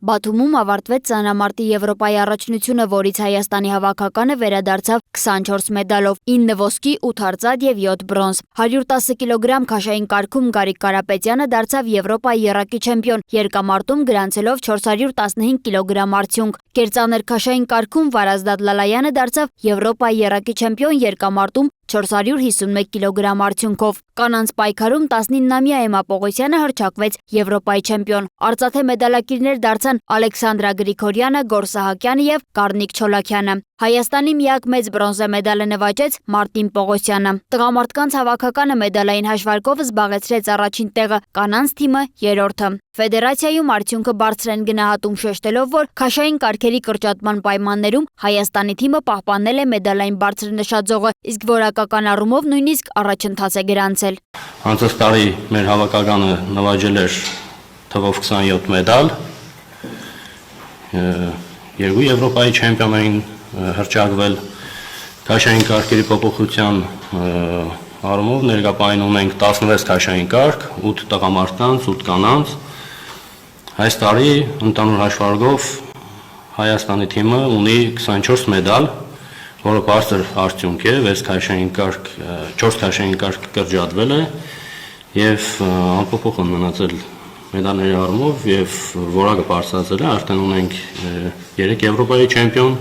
Բաթումում ավարտվեց ծանրամարտի Եվրոպայի առաջնությունը, որից Հայաստանի հավաքականը վերադարձավ 24 մեդալով, 9 ոսկի, 8 արծաթ եւ 7 բրոնզ։ 110 կիլոգրամ քաշային կարգում Գարիկ Կարապետյանը դարձավ Եվրոպայի եռակի չեմպիոն, երկամարտում գրանցելով 415 կիլոգրամ արդյունք։ Կերծաներ քաշային կարգում Վարազդատ Լալայանը դարձավ Եվրոպայի եռակի չեմպիոն, երկամարտում 451 կիլոգրամ արդյունքով։ Կանանց պայքարում 19-ամյա Էմմա Պողոսյանը հռչակվեց Եվրոպայի չեմպիոն։ Արծաթե մեդալակիրներ դարձան Ալեքսանդրա Գրիգորյանը, Գոր Սահակյանը եւ Կարնիկ Չոլաքյանը։ Հայաստանի միակ մեծ բրոնզե մեդալը նվաճեց Մարտին Պողոսյանը։ Տղամարդկանց հավաքականը մեդալային հաշվարկով զբաղեցրեց առաջին տեղը, կանանց թիմը երրորդը։ Ֆեդերացիայում արդյունքը բարձր են գնահատում, շեշտելով, որ քաշային կարգերի կրճատման պայմաններում Հայաստանի թիմը պահպանել է մեդալային բարձր նշաձողը, իսկ որակական առումով նույնիսկ առաջընթաց է գրանցել։ Անցած տարի մեր հավաքականը նվաճել էր թվով 27 մեդալ, երկու Եվրոպայի չեմպիոնային հռչակվել, քաշային կարգերի փոփոխության առումով ներկայացնում ունենք 16 քաշային կարգ, 8 տղամարդկանց, 8 կանանց։ Այս տարի ընդհանուր հաշվարկով Հայաստանի թիմը ունի 24 մեդալ, որը բարձր արդյունք է, 4 քաշային կարգ կրճատվել է եւ անփոփոխ են մնացել մեդալների առումով եւ որակը բարձրացել է, արդեն ունենք 3 Եվրոպայի չեմպիոն,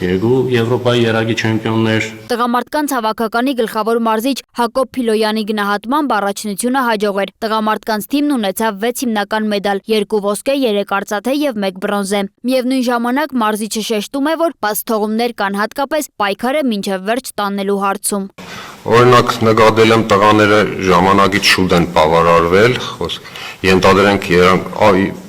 2 Եվրոպայի եռակի չեմպիոններ։ Տղամարդկանց հավաքականի գլխավոր մարզիչ Հակոբ Փիլոյանի գնահատմամբ առաջնությունը հաջող էր։ Տղամարդկանց թիմն ունեցավ 6 հիմնական մեդալ, 2 ոսկե, 3 արծաթե եւ 1 բրոնզե։ Միևնույն ժամանակ մարզիչը շեշտում է, որ բաց թողումներ կան, հատկապես պայքարը մինչև վերջ տանելու հարցում։ Օրինակ նկատել եմ տղաները ժամանակից շուտ են բավարարվել, ենթադրենք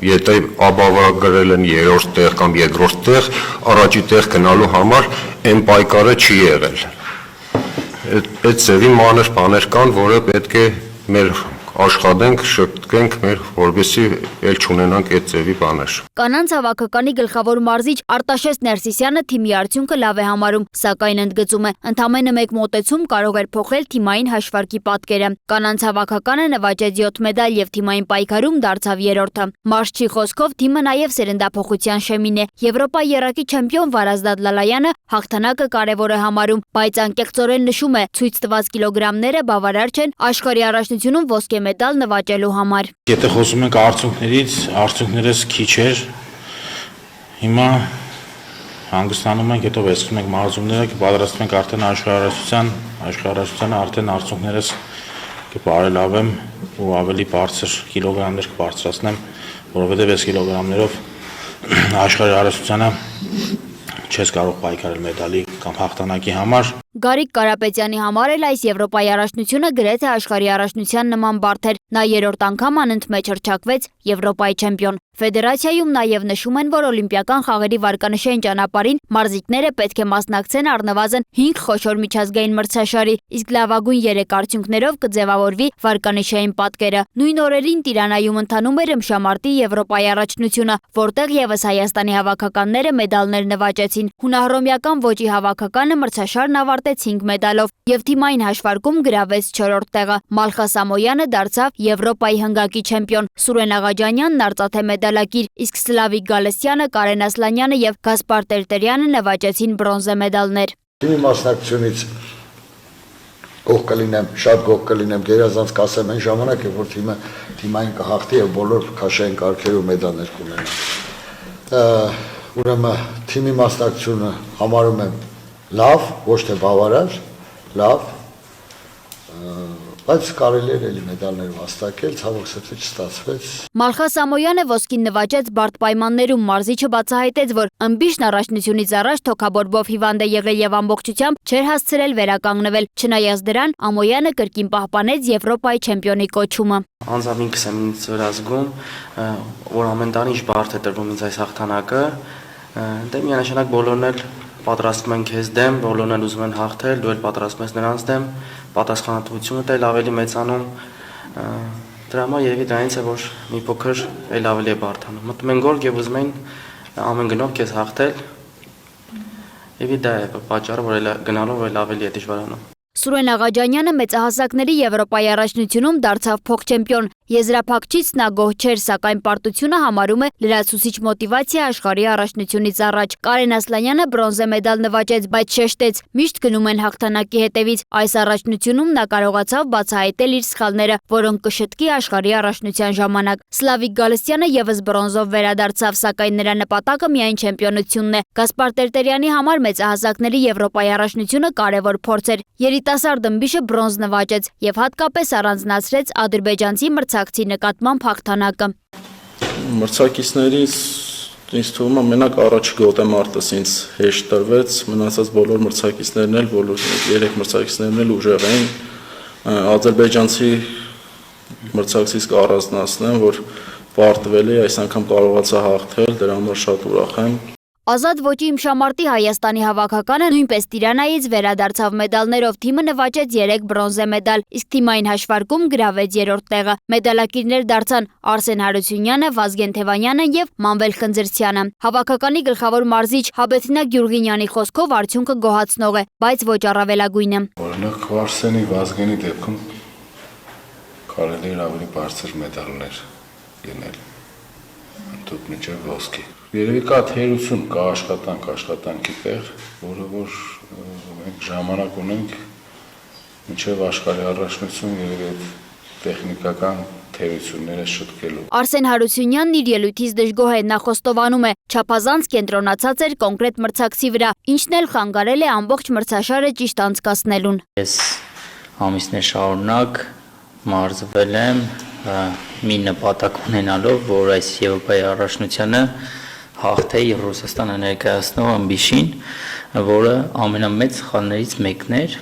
եթե ապավարագրել են երրորդ տեղ կամ երկրորդ տեղ, առաջի տեղ գնալու համար այն պայքարը չի եղել։ Այդ ձևի մանր բաներ կան, որը պետք է մեր աշխատենք, շտկենք մեր, որպեսզի ել չունենանք այդ ձևի բաներ։ Կանանց հավաքականի գլխավոր մարզիչ Արտաշես Ներսիսյանը թիմի արդյունքը լավ է համարում, սակայն ընդգծում է, ընդամենը մեկ մոտեցում կարող էր փոխել թիմային հաշվարկի պատկերը։ Կանանց հավաքականը նվաճեց 7 մեդալ եւ թիմային պայքարում դարձավ երրորդը։ Մարզչի խոսքով թիմը նաեւ սերնդափոխության շեմին է։ Եվրոպայի եռակի չեմպիոն Վարազդատ Լալայանը հաղթանակը կարևոր է համարում, բայց անկեղծորեն նշում է, ցույց տված կիլոգրամները բավարար չեն աշխարհի առաջնությունում ոսկե մեդալ նվաճելու համար։ Եթե խոսում ենք արդյունքներից, արդյունքներս քիչ էր։ Հիմա հանգստանում ենք, հետո վերցնում ենք մարզումները, կպատրաստվում ենք արդեն աշխարհարարությանը արդեն արդյունքներս կբարելավեմ ու ավելի բարձր կիլոգրամներ կբարձրացնեմ, որովհետև այս կիլոգրամներով աշխարհարարությանը չես կարող պայքարել մեդալի կամ հաղթանակի համար։ Գարիկ Կարապետյանի համար էլ այս Եվրոպայի առաջնությունը գրեթե աշխարհի առաջնության նման բարդ էր։ Նա երրորդ անգամ անընդմեջ հռչակվեց Եվրոպայի չեմպիոն։ Ֆեդերացիայում նաև նշում են, որ Օլիմպիական խաղերի վարկանշային ճանապարհին մարզիկները պետք է մասնակցեն առնվազն 5 խոշոր միջազգային մրցաշարի, իսկ լավագույն 3 արդյունքներով կձևավորվի վարկանշային պատկերը։ Նույն օրերին Տիրանայում ընթանում էր ըմբշամարտի Եվրոպայի առաջնությունը, որտեղ եւս Հայաստանի հավաքականները մեդալներ նվաճեցին։ Հունահռոմեական ոճի հավաքականը մրցաշարն ավարտեց 5 մեդալով եւ թիմային հաշվարկում գրավեց 4-րդ տեղը։ Մալխա Սամոյանը դարձավ Եվրոպայի հնգակի չեմպիոն, Սուրեն Աղաջանյանն արծաթե մեդալակիր, իսկ Սլավիկ Գալստյանը, Կարեն Ասլանյանը եւ Գասպար Տերտերյանը նվաճեցին բրոնզե մեդալներ։ Թիմի մասնակցությունից շատ գոհ կլինեմ, գերազանց կասեմ այն ժամանակ, որ թիմային կհաղթի եւ բոլոր քաշային կարգերով մեդալներ կունենա։ Ուրեմն թիմի մասնակցությունը համարում եմ լավ, ոչ թե բավարար, լավ, բայց կարելի էր էլի մեդալներ վաստակել, ցավոք սրտի չստացվեց։ Մալխա Սամոյանը ոսկին նվաճեց բարդ պայմաններում, մարզիչը բացահայտեց, որ ըմբիշն առաջնությունից առաջ թոքաբորբով հիվանդ է եղել եւ ամբողջությամբ չէր հասցրել վերականգնվել։ Չնայած դրան, Ամոյանը կրկին պահպանեց Եվրոպայի չեմպիոնի կոչումը։ Անձամբ ինքս եմ ինձ վրա զգում, որ ամեն տարի ինչ բարդ է տրվում ինձ այս հաղթանակը, դե միանշանակ բոլորն էլ պատրաստվում են քեզ դեմ, բոլորն էլ ուզում են հաղթել, դու էլ պատրաստվում ես նրանց դեմ, պատասխանատվությունդ էլ ավելի մեծանում, դրա համար երևի դրանից է, որ մի փոքր էլ ավելի է բարդանում։ Մտնում են գորգ եւ ուզում են ամեն գնով քեզ հաղթել, եւ դա է պատճառը, որ գնալով էլ ավելի է դժվարանում։ Սուրեն Աղաջանյանը մեծահասակների Եվրոպայի առաջնությունում դարձավ փոխչեմպիոն, Եզրափակչից նա գոհ չէր, սակայն պարտությունը համարում է լրացուցիչ մոտիվացիա աշխարհի առաջնությունից առաջ։ Կարեն Ասլանյանը բրոնզե մեդալ նվաճեց, բայց շեշտեց՝ միշտ գնում են հաղթանակի հետևից։ Այս առաջնությունում նա կարողացավ բացահայտել իր սխալները, որոնք կշտկի աշխարհի առաջնության ժամանակ։ Սլավիկ Գալստյանը եւս բրոնզով վերադարձավ, սակայն նրա նպատակը միայն չեմպիոնությունն է։ Գասպար Տերտերյանի համար մեծահասակների Եվրոպայի առաջնությունը կարևոր փորձ էր։ Երիտասարդ ըմբիշը բրոնզ նվաճեց եւ հատկապես առանձնացրեց ադրբեջանցի մրցակցի նկատմամբ հաղթանակը։ Մրցակիցներից ինձ թվում է մենակ առաջի գոտեմարտս ինձ հեշտ տրվեց, մնացած բոլոր մրցակիցներն էլ, բոլոր 3 մրցակիցներն էլ ուժեղ էին։ Ադրբեջանցի մրցակցից կառանձնացնեմ, որ պարտվել է, այս անգամ կարողացա հաղթել, դրա համար շատ ուրախ եմ։ Ազատ ոճի իմշամարտի Հայաստանի հավաքականը նույնպես Տիրանայից վերադարձավ մեդալներով, թիմը նվաճեց 3 բրոնզե մեդալ, իսկ թիմային հաշվարկում գրավեց 3-րդ տեղը։ Մեդալակիրներ դարձան Արսեն Հարությունյանը, Վազգեն Թևանյանը եւ Մանվել Խնձրցյանը։ Հավաքականի գլխավոր մարզիչ Հաբեթինա Գյուրգինյանի խոսքով արդյունքը գոհացնող է, բայց ոչ առավելագույնը։ Օրինակ Արսենի, Վազգենի դեպքում կարելի էր ավելի բարձր մեդալներ գնել, ընդհանուր մինչև ոսկի։ Երևի կա թերություն, կա աշխատանքի տեղ, որը որ մենք ժամանակ ունենք մինչև աշխարհի առաջնություն երևի այդ տեխնիկական թերությունները շտկելու։ Արսեն Հարությունյանն իր ելույթից դժգոհ է, նա խոստովանում է, չափազանց կենտրոնացած էր կոնկրետ մրցակցի վրա, ինչն էլ խանգարել է ամբողջ մրցաշարը ճիշտ անցկացնելուն։ Ես ամիսներ շարունակ մարզվել եմ մի նպատակ ունենալով, որ այս Եվրոպայի առաջնությանը հաղթեի Ռուսաստանը ներկայացնող ըմբիշին, որը ամենամեծ սխալներից մեկն էր,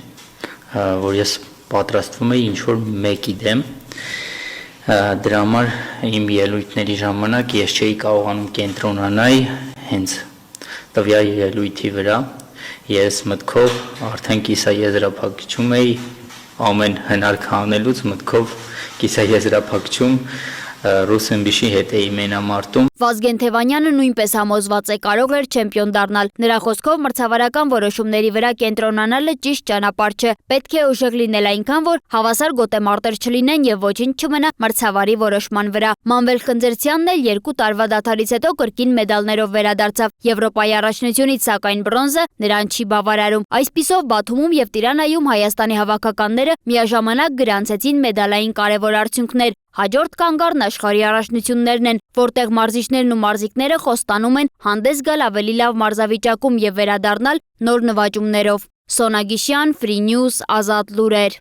որ ես պատրաստվում էի ինչ-որ մեկի դեմ։ Դրա համար իմ ելույթների ժամանակ ես չէի կարողանում կենտրոնանալ հենց տվյալ ելույթի վրա։ Ես մտքով արդեն կիսաեզրափակչում էի, ամեն հնարք անելուց մտքով կիսաեզրափակչում ռուս ըմբիշի հետ էի մենամարտում։ Վազգեն Թևանյանը նույնպես համոզված է, կարող էր չեմպիոն դառնալ։ Նրա խոսքով մրցավարական որոշումների վրա կենտրոնանալը ճիշտ ճանապարհ չէ։ Պետք է ուժեղ լինել այնքան, որ հավասար գոտեմարտեր չլինեն եւ ոչինչ չմնա մրցավարի որոշման վրա։ Մանվել Խնձրցյանն էլ 2 տարվա դադարից հետո կրկին մեդալներով վերադարձավ Եվրոպայի առաջնությունից, սակայն բրոնզը նրան չի բավարարում։ Այսպիսով Բաթումում եւ Տիրանայում Հայաստանի հավաքականները միաժամանակ գրանցեցին մեդալային կարևոր արդյունքներ։ Հաջորդ կանգառն աշխարհի առաջնություններն են, որտեղ մարզիչներն ու մարզիկները խոստանում են հանդես գալ ավելի լավ մարզավիճակում եւ վերադառնալ նոր նվաճումներով։ Սոնա Գիշյան, Free News, Ազատ լուրեր։